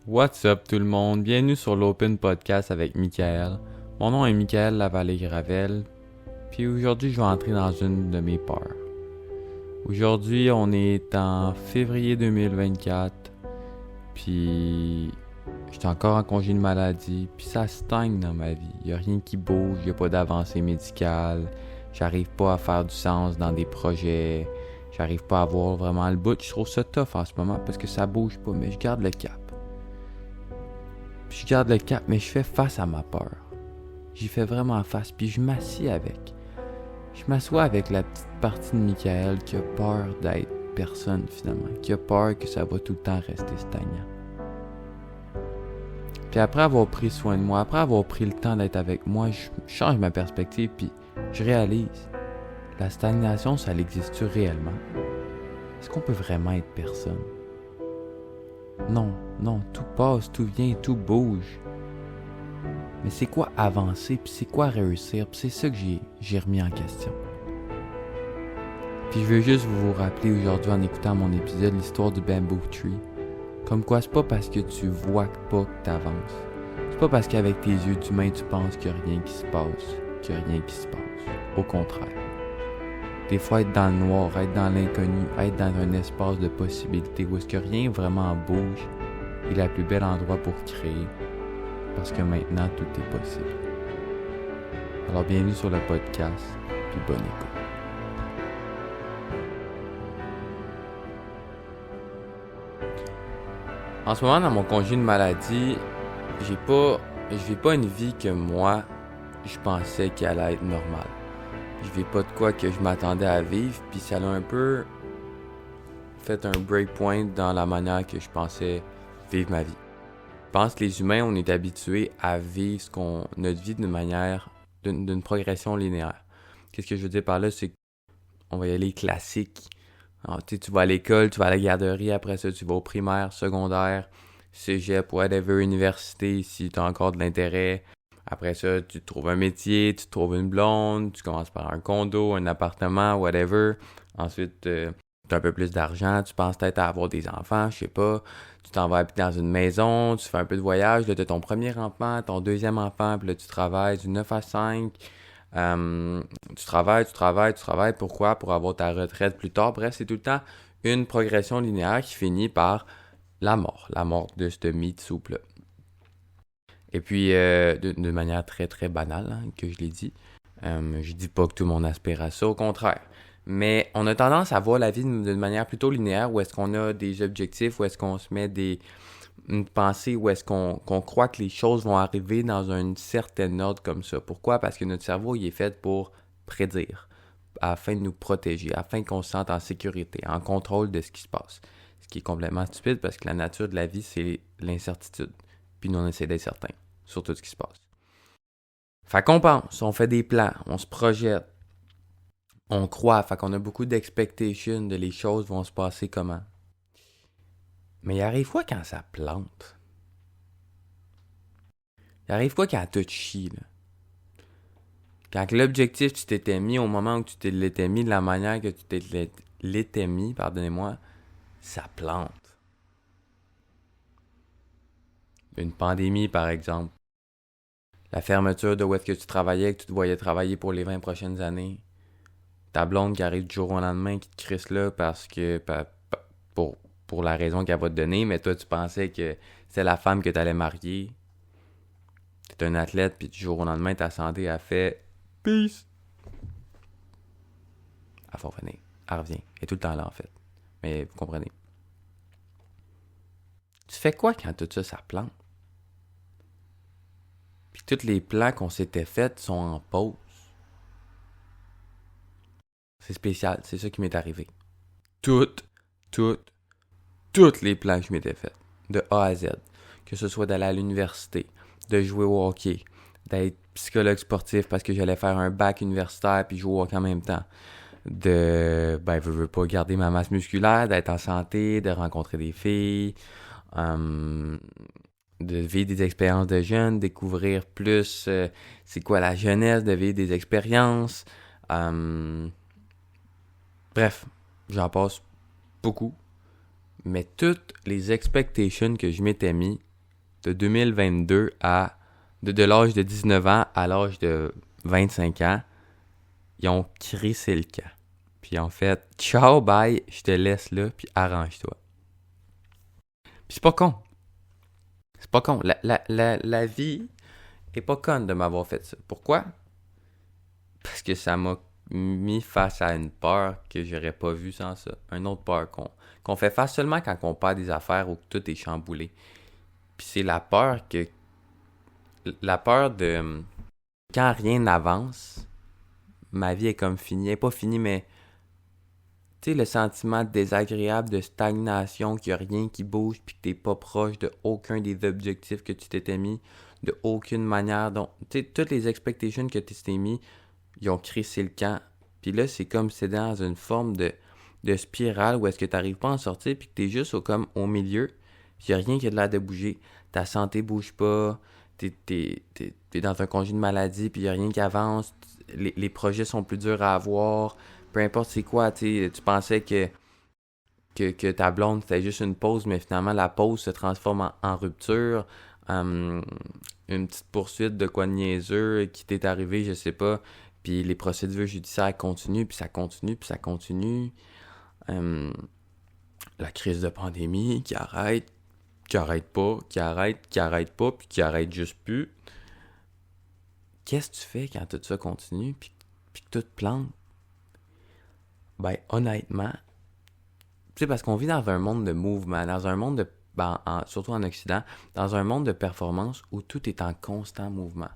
What's up tout le monde? Bienvenue sur l'Open Podcast avec Michael. Mon nom est Michael Lavallée-Gravel. Puis aujourd'hui, je vais entrer dans une de mes peurs. Aujourd'hui, on est en février 2024. Puis j'étais encore en congé de maladie. Puis ça stagne dans ma vie. Il n'y a rien qui bouge, il n'y a pas d'avancée médicale. J'arrive pas à faire du sens dans des projets. J'arrive pas à voir vraiment le bout. Je trouve ça tough en ce moment parce que ça bouge pas, mais je garde le cap. Puis je garde le cap, mais je fais face à ma peur. J'y fais vraiment face, puis je m'assieds avec. Je m'assois avec la petite partie de Michael qui a peur d'être personne finalement, qui a peur que ça va tout le temps rester stagnant. Puis après avoir pris soin de moi, après avoir pris le temps d'être avec moi, je change ma perspective, puis je réalise, la stagnation, ça existe-tu réellement? Est-ce qu'on peut vraiment être personne? Non, tout passe, tout vient, tout bouge. Mais c'est quoi avancer, puis c'est quoi réussir, puis c'est ça que j'ai remis en question. Puis je veux juste vous rappeler aujourd'hui en écoutant mon épisode l'histoire du bamboo tree. Comme quoi, c'est pas parce que tu vois pas que t'avances. C'est pas parce qu'avec tes yeux d'humain tu penses qu'il y a rien qui se passe, qu'il y a rien qui se passe. Au contraire. Des fois, être dans le noir, être dans l'inconnu, être dans un espace de possibilités où est-ce que rien vraiment bouge est le plus bel endroit pour créer. Parce que maintenant, tout est possible. Alors, bienvenue sur le podcast, puis bonne écoute. En ce moment, dans mon congé de maladie, je vis pas une vie que moi, je pensais qu'elle allait être normale. Je vis pas de quoi que je m'attendais à vivre, puis ça a un peu fait un breakpoint dans la manière que je pensais vivre ma vie. Je pense que les humains, on est habitués à vivre notre vie d'une progression linéaire. Qu'est-ce que je veux dire par là, c'est qu'on va y aller classique. Alors, tu vas à l'école, tu vas à la garderie, après ça, tu vas au primaire, secondaire, cégep, whatever, université, si tu as encore de l'intérêt. Après ça, tu trouves un métier, tu trouves une blonde, tu commences par un condo, un appartement, whatever. Ensuite, tu as un peu plus d'argent, tu penses peut-être à avoir des enfants, je sais pas. Tu t'en vas habiter dans une maison, tu fais un peu de voyage, là, tu as ton premier enfant, ton deuxième enfant, puis là, tu travailles du 9 à 5. Tu travailles. Pourquoi? Pour avoir ta retraite plus tard. Bref, c'est tout le temps une progression linéaire qui finit par la mort de ce mythe souple. Et puis, de manière très très banale, hein, que je l'ai dit, je dis pas que tout le monde aspire à ça, au contraire. Mais on a tendance à voir la vie d'une manière plutôt linéaire, où est-ce qu'on a des objectifs, où est-ce qu'on se met une pensée, où est-ce qu'on croit que les choses vont arriver dans un certain ordre comme ça. Pourquoi? Parce que notre cerveau, il est fait pour prédire, afin de nous protéger, afin qu'on se sente en sécurité, en contrôle de ce qui se passe. Ce qui est complètement stupide parce que la nature de la vie, c'est l'incertitude. Puis nous, on essaie d'être certain sur tout ce qui se passe. Fait qu'on pense, on fait des plans, on se projette, on croit, fait qu'on a beaucoup d'expectations de les choses vont se passer comment. Mais il arrive quoi quand ça plante? Il arrive quoi quand tout chie, là? Quand l'objectif tu t'étais mis au moment où tu te l'étais mis, de la manière que tu te l'étais mis, pardonnez-moi, ça plante. Une pandémie, par exemple. La fermeture de où est-ce que tu travaillais, que tu te voyais travailler pour les 20 prochaines années. Ta blonde qui arrive du jour au lendemain, qui te crisse là parce que pour la raison qu'elle va te donner, mais toi tu pensais que c'est la femme que tu allais marier. T'es un athlète, puis du jour au lendemain, ta santé a fait peace. Elle va revenir. Elle revient. Elle est tout le temps là, en fait. Mais vous comprenez. Tu fais quoi quand tout ça, ça plante? Puis tous les plans qu'on s'était faits sont en pause. C'est spécial. C'est ça qui m'est arrivé. Tous les plans que je m'étais faits. De A à Z. Que ce soit d'aller à l'université, de jouer au hockey, d'être psychologue sportif parce que j'allais faire un bac universitaire puis jouer au hockey en même temps. Je veux pas garder ma masse musculaire, d'être en santé, de rencontrer des filles, de vivre des expériences de jeunes, découvrir plus c'est quoi la jeunesse, de vivre des expériences. Bref, j'en passe beaucoup. Mais toutes les expectations que je m'étais mis de 2022 de l'âge de 19 ans à l'âge de 25 ans, ils ont crissé le camp. Puis en fait, ciao, bye, je te laisse là, puis arrange-toi. Puis c'est pas con. C'est pas con. La vie est pas conne de m'avoir fait ça. Pourquoi? Parce que ça m'a mis face à une peur que j'aurais pas vue sans ça. Une autre peur qu'on fait face seulement quand on perd des affaires ou que tout est chamboulé. Puis c'est la peur de quand rien n'avance, ma vie est comme finie. Elle est pas finie, mais tu sais, le sentiment désagréable de stagnation, qu'il n'y a rien qui bouge, puis que t'es pas proche de aucun des objectifs que tu t'étais mis, de aucune manière. Donc, tu sais, toutes les expectations que tu t'es mis, ils ont crissé le camp. Puis là, c'est comme si c'est dans une forme de spirale où est-ce que tu n'arrives pas à en sortir, puis que tu es juste comme au milieu, puis il n'y a rien qui a de l'air de bouger. Ta santé bouge pas, t'es dans un congé de maladie, puis il n'y a rien qui avance, les projets sont plus durs à avoir, peu importe c'est quoi, tu pensais que ta blonde c'était juste une pause, mais finalement la pause se transforme en rupture, une petite poursuite de quoi de niaiseux qui t'est arrivé, je sais pas, puis les procédures judiciaires continuent, puis ça continue, puis ça continue. La crise de pandémie qui arrête pas, qui arrête pas, puis qui arrête juste plus. Qu'est-ce que tu fais quand tout ça continue, puis que tout te plante? Ben, honnêtement, tu sais, parce qu'on vit dans un monde de mouvement, dans un monde de, surtout en Occident, dans un monde de performance où tout est en constant mouvement.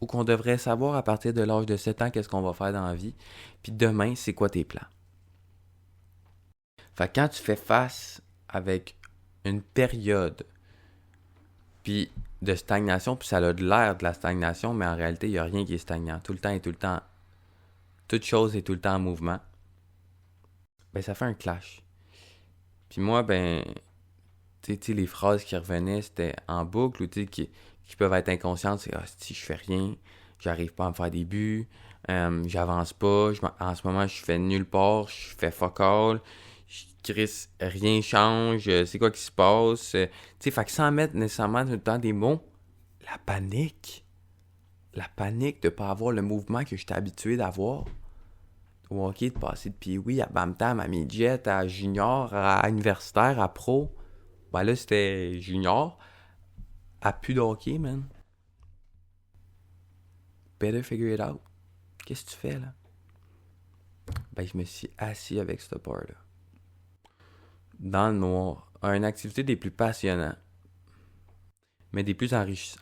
Où qu'on devrait savoir à partir de l'âge de 7 ans qu'est-ce qu'on va faire dans la vie, puis demain, c'est quoi tes plans. Fait que quand tu fais face avec une période puis de stagnation, puis ça a de l'air de la stagnation, mais en réalité, il n'y a rien qui est stagnant. Tout le temps, toute chose est tout le temps en mouvement. Ben, ça fait un clash. Puis moi, ben, tu sais, les phrases qui revenaient, c'était en boucle, ou tu sais, qui peuvent être inconscientes, c'est « Ah, si je fais rien, j'arrive pas à me faire des buts, j'avance pas, en ce moment, je fais nulle part, je fais fuck all, Chris, rien change, c'est quoi qui se passe? » Tu sais, fait que sans mettre nécessairement tout le temps des mots, la panique de pas avoir le mouvement que j'étais habitué d'avoir. Au hockey, de passer de Pee-Wee à Bam-Tam, à Midget, à Junior, à Universitaire, à Pro. Ben là, c'était Junior. À plus de hockey, man. Better figure it out. Qu'est-ce que tu fais, là? Ben, je me suis assis avec cette part-là. Dans le noir. Une activité des plus passionnantes. Mais des plus enrichissantes.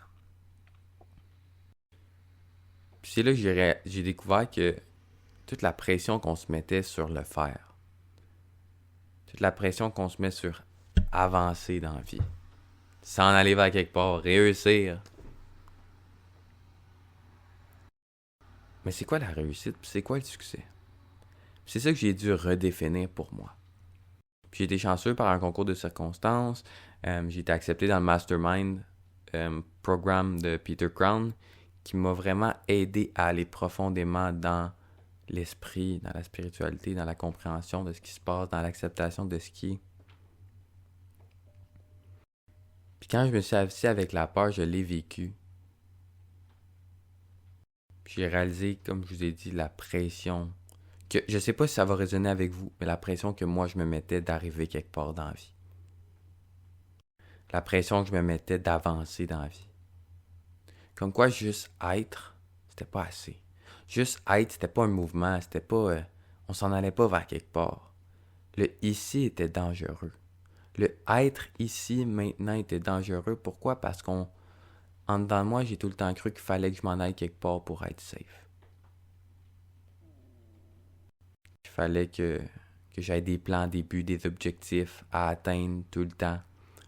Puis c'est là que j'ai découvert que toute la pression qu'on se mettait sur le faire. Toute la pression qu'on se met sur avancer dans la vie. S'en aller vers quelque part, réussir. Mais c'est quoi la réussite? Puis c'est quoi le succès? Puis c'est ça que j'ai dû redéfinir pour moi. Puis j'ai été chanceux par un concours de circonstances. J'ai été accepté dans le Mastermind programme de Peter Crown qui m'a vraiment aidé à aller profondément dans l'esprit, dans la spiritualité, dans la compréhension de ce qui se passe, dans l'acceptation de ce qui est. Puis quand je me suis assis avec la peur, je l'ai vécu. Puis j'ai réalisé, comme je vous ai dit, la pression que je sais pas si ça va résonner avec vous, mais la pression que moi je me mettais d'arriver quelque part dans la vie. La pression que je me mettais d'avancer dans la vie. Comme quoi, juste être, c'était pas assez. Juste être, c'était pas un mouvement, c'était pas... on s'en allait pas vers quelque part. Le ici était dangereux. Le être ici, maintenant, était dangereux. Pourquoi? Parce qu'en dedans de moi, j'ai tout le temps cru qu'il fallait que je m'en aille quelque part pour être safe. Il fallait que j'aie des plans, des buts, des objectifs à atteindre tout le temps.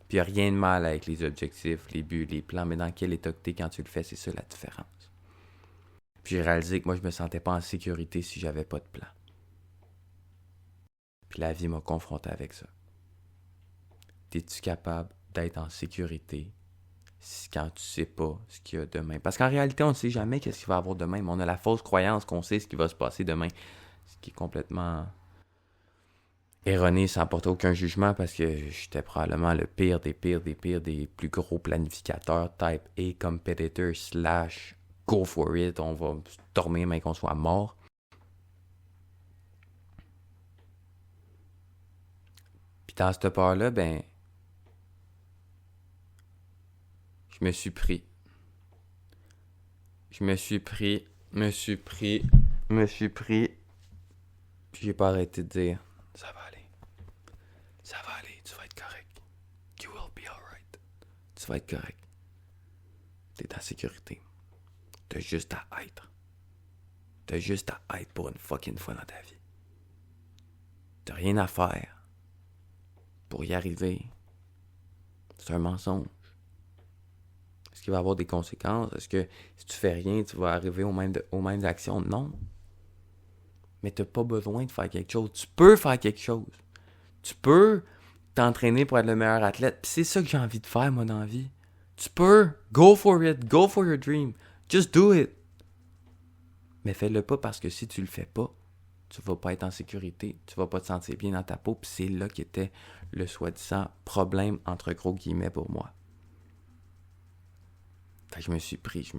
Puis il n'y a rien de mal avec les objectifs, les buts, les plans, mais dans quel état que t'es quand tu le fais, c'est ça la différence. Puis j'ai réalisé que moi, je me sentais pas en sécurité si j'avais pas de plan. Puis la vie m'a confronté avec ça. Es-tu capable d'être en sécurité quand tu sais pas ce qu'il y a demain? Parce qu'en réalité, on ne sait jamais qu'est-ce qu'il va y avoir demain, mais on a la fausse croyance qu'on sait ce qui va se passer demain. Ce qui est complètement erroné sans porter aucun jugement parce que j'étais probablement le pire des plus gros planificateurs type A competitor / go for it, on va dormir mais qu'on soit mort. Puis dans cette peur-là, ben, je me suis pris. Puis j'ai pas arrêté de dire, ça va aller, tu vas être correct. You will be alright. Tu vas être correct. T'es en sécurité. T'as juste à être. T'as juste à être pour une fucking fois dans ta vie. T'as rien à faire pour y arriver. C'est un mensonge. Est-ce qu'il va y avoir des conséquences? Est-ce que si tu fais rien, tu vas arriver aux mêmes actions? Non. Mais t'as pas besoin de faire quelque chose. Tu peux faire quelque chose. Tu peux t'entraîner pour être le meilleur athlète. Puis c'est ça que j'ai envie de faire, moi, dans la vie. Tu peux. Go for it. Go for your dream. Just do it. Mais fais-le pas parce que si tu le fais pas, tu vas pas être en sécurité. Tu vas pas te sentir bien dans ta peau. Puis c'est là qu'était le soi-disant problème, entre gros guillemets, pour moi. Fait que je me suis pris.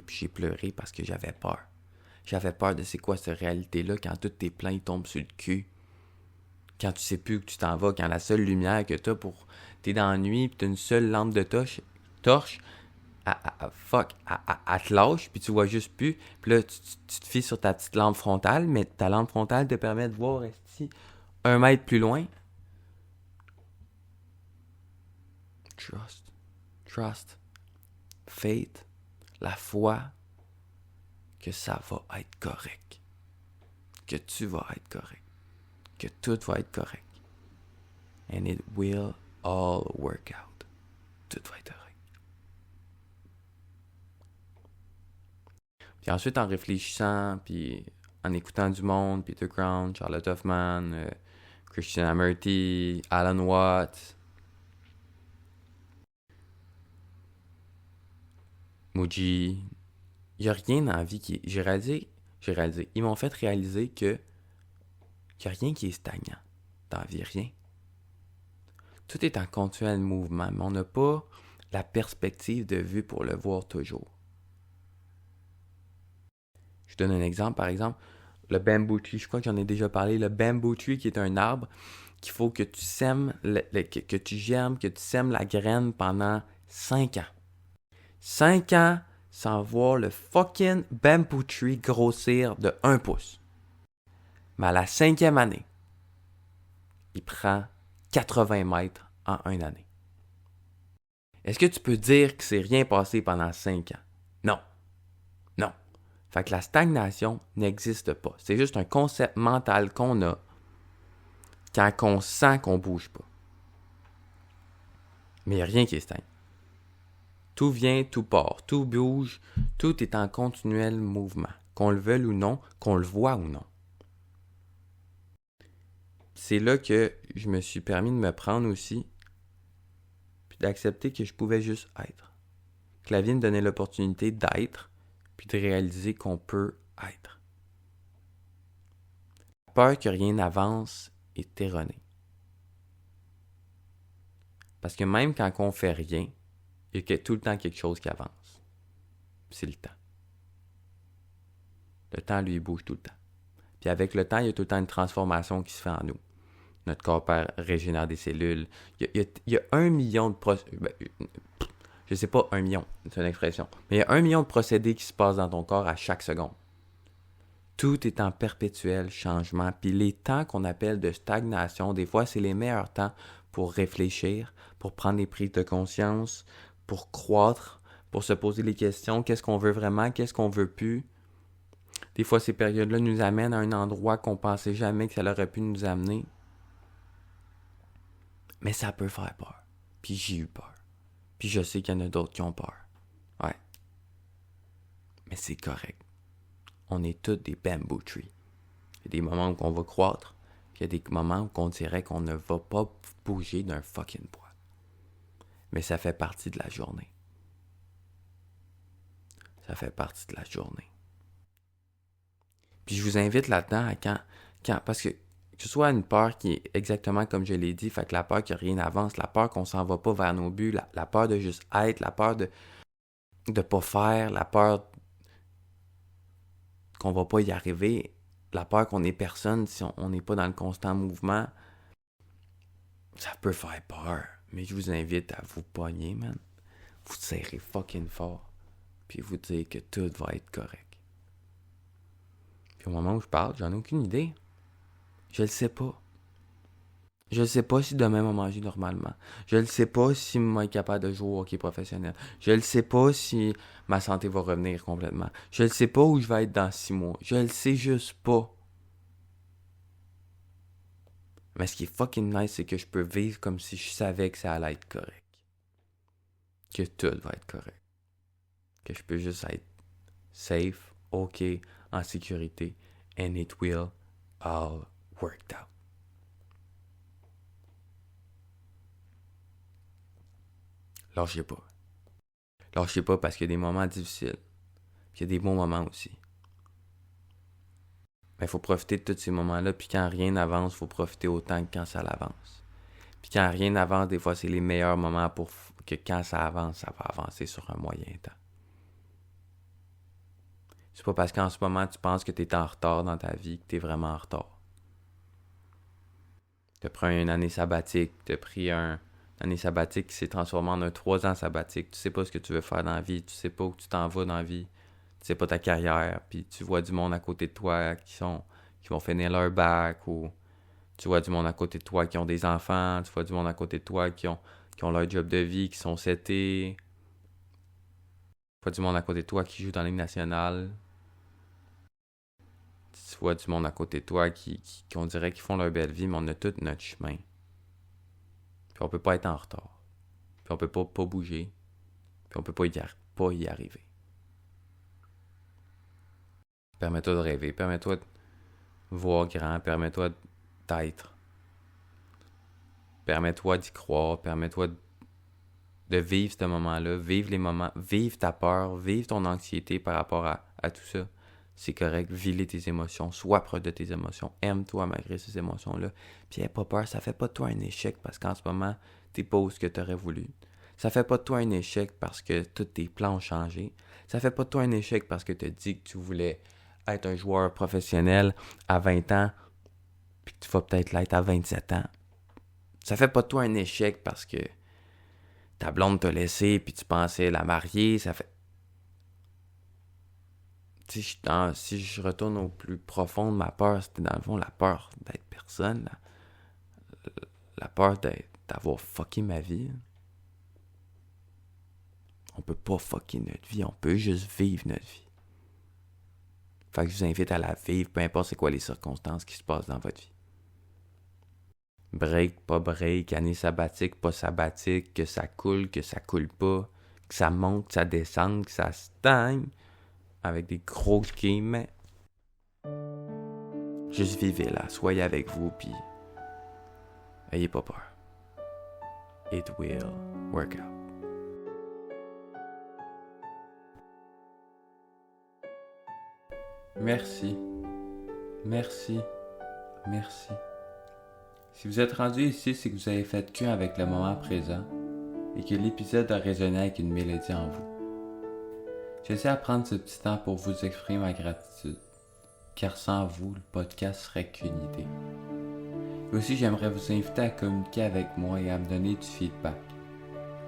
Puis j'ai pleuré parce que j'avais peur. J'avais peur de c'est quoi cette réalité-là quand tous tes plans ils tombent sur le cul. Quand tu sais plus où tu t'en vas, quand la seule lumière que t'as pour... T'es dans la nuit, pis t'as une seule lampe de torche, elle te lâche, puis tu vois juste plus. Puis là, tu te fies sur ta petite lampe frontale, mais ta lampe frontale te permet de voir ici 1 mètre plus loin. Trust. Faith. La foi que ça va être correct. Que tu vas être correct. Que tout va être correct. And it will all work out. Tout va être correct. Puis ensuite, en réfléchissant, puis en écoutant du monde, Peter Crown, Charlotte Hoffman, Christian Amerty, Alan Watts, Muji, il n'y a rien dans la vie qui... J'ai réalisé. Ils m'ont fait réaliser que il n'y a rien qui est stagnant dans la vie, rien. Tout est en continuel mouvement, mais on n'a pas la perspective de vue pour le voir toujours. Je donne un exemple, par exemple, le bamboo tree, je crois que j'en ai déjà parlé, le bamboo tree qui est un arbre qu'il faut que tu sèmes, que tu germes, que tu sèmes la graine pendant 5 ans. 5 ans sans voir le fucking bamboo tree grossir de 1 pouce. Mais à la 5e année, il prend 80 mètres en 1 année. Est-ce que tu peux dire que c'est rien passé pendant 5 ans? Non. Fait que la stagnation n'existe pas. C'est juste un concept mental qu'on a quand on sent qu'on bouge pas. Mais il n'y a rien qui est stagne. Tout vient, tout part, tout bouge, tout est en continuel mouvement. Qu'on le veuille ou non, qu'on le voit ou non. C'est là que je me suis permis de me prendre aussi, puis d'accepter que je pouvais juste être. Que la vie me donnait l'opportunité d'être, puis de réaliser qu'on peut être. La peur que rien n'avance est erronée. Parce que même quand on fait rien, il y a tout le temps quelque chose qui avance. C'est le temps. Le temps, lui, il bouge tout le temps. Puis avec le temps, il y a tout le temps une transformation qui se fait en nous. Notre corps régénère des cellules. Il y a 1 million de je sais pas 1 million, c'est une expression. Mais il y a 1 million de procédés qui se passent dans ton corps à chaque seconde. Tout est en perpétuel changement. Puis les temps qu'on appelle de stagnation, des fois, c'est les meilleurs temps pour réfléchir, pour prendre des prises de conscience, pour croître, pour se poser les questions. Qu'est-ce qu'on veut vraiment? Qu'est-ce qu'on veut plus? Des fois, ces périodes-là nous amènent à un endroit qu'on pensait jamais que ça aurait pu nous amener. Mais ça peut faire peur. Puis j'ai eu peur. Puis je sais qu'il y en a d'autres qui ont peur. Ouais. Mais c'est correct. On est tous des bamboo trees. Il y a des moments où on va croître, puis il y a des moments où on dirait qu'on ne va pas bouger d'un fucking poil. Mais ça fait partie de la journée. Ça fait partie de la journée. Puis je vous invite là-dedans à parce que Que ce soit une peur qui est exactement comme je l'ai dit, fait que la peur que rien n'avance, la peur qu'on s'en va pas vers nos buts, la peur de juste être, la peur de pas faire, la peur qu'on va pas y arriver, la peur qu'on est personne si on n'est pas dans le constant mouvement, ça peut faire peur. Mais je vous invite à vous pogner, man. Vous serrez fucking fort. Puis vous dire que tout va être correct. Puis au moment où je parle, j'en ai aucune idée. Je le sais pas. Je ne sais pas si demain on va manger normalement. Je ne sais pas si je vais être capable de jouer au hockey professionnel. Je ne sais pas si ma santé va revenir complètement. Je ne sais pas où je vais être dans 6 mois. Je le sais juste pas. Mais ce qui est fucking nice, c'est que je peux vivre comme si je savais que ça allait être correct. Que tout va être correct. Que je peux juste être safe, ok, en sécurité. And it will all work out. Lâchez pas. Lâchez pas parce qu'il y a des moments difficiles. Puis il y a des bons moments aussi. Mais il faut profiter de tous ces moments-là. Puis quand rien n'avance, il faut profiter autant que quand ça l'avance. Puis quand rien n'avance, des fois, c'est les meilleurs moments pour que quand ça avance, ça va avancer sur un moyen temps. C'est pas parce qu'en ce moment, tu penses que tu es en retard dans ta vie que tu es vraiment en retard. Tu as pris une année sabbatique, tu as pris une année sabbatique qui s'est transformée en un 3 ans sabbatique. Tu sais pas ce que tu veux faire dans la vie, tu sais pas où tu t'en vas dans la vie, tu sais pas ta carrière, puis tu vois du monde à côté de toi qui vont finir leur bac, ou tu vois du monde à côté de toi qui ont des enfants, tu vois du monde à côté de toi qui ont leur job de vie, qui sont setés. Tu vois du monde à côté de toi qui joue dans la Ligue nationale. Tu vois du monde à côté de toi qui on dirait qu'ils font leur belle vie, mais on a tout notre chemin. Puis on peut pas être en retard. Puis on peut pas bouger. Puis on peut pas y arriver. Permets-toi de rêver. Permets-toi de voir grand. Permets-toi d'être. Permets-toi d'y croire. Permets-toi de vivre ce moment-là. Vivre les moments. Vivre ta peur. Vivre ton anxiété par rapport à tout ça. C'est correct. Vis tes émotions. Sois proche de tes émotions. Aime-toi malgré ces émotions-là. Puis n'aie pas peur. Ça fait pas de toi un échec parce qu'en ce moment, t'es pas où ce que t'aurais voulu. Ça fait pas de toi un échec parce que tous tes plans ont changé. Ça fait pas de toi un échec parce que t'as dit que tu voulais être un joueur professionnel à 20 ans puis que tu vas peut-être l'être à 27 ans. Ça fait pas de toi un échec parce que ta blonde t'a laissé puis tu pensais la marier. Ça fait... Si je retourne au plus profond de ma peur, c'était dans le fond la peur d'être personne, la peur d'avoir fucké ma vie. On peut pas fucker notre vie, on peut juste vivre notre vie. Fait que je vous invite à la vivre, peu importe c'est quoi les circonstances qui se passent dans votre vie. Break, pas break, année sabbatique, pas sabbatique, que ça coule pas, que ça monte, que ça descende, que ça stagne. Avec des gros guillemets. Juste vivez là, soyez avec vous, puis ayez pas peur. It will work out. Merci. Merci. Merci. Si vous êtes rendu ici, c'est que vous avez fait qu'un avec le moment présent et que l'épisode a résonné avec une mélodie en vous. J'essaie de prendre ce petit temps pour vous exprimer ma gratitude, car sans vous, le podcast serait qu'une idée. Et aussi, j'aimerais vous inviter à communiquer avec moi et à me donner du feedback,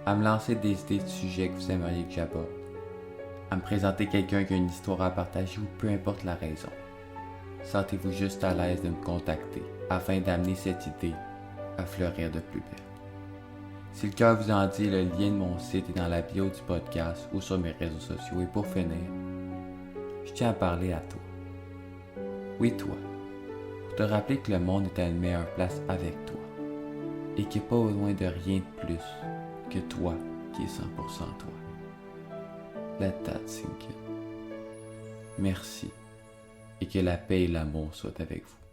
à me lancer des idées de sujets que vous aimeriez que j'aborde, à me présenter quelqu'un qui a une histoire à partager ou peu importe la raison. Sentez-vous juste à l'aise de me contacter afin d'amener cette idée à fleurir de plus belle. Si le cœur vous en dit, le lien de mon site est dans la bio du podcast ou sur mes réseaux sociaux. Et pour finir, je tiens à parler à toi. Oui, toi. Pour te rappeler que le monde est à une meilleure place avec toi. Et qu'il n'y a pas besoin de rien de plus que toi qui est 100% toi. Let that sink in. Merci. Et que la paix et l'amour soient avec vous.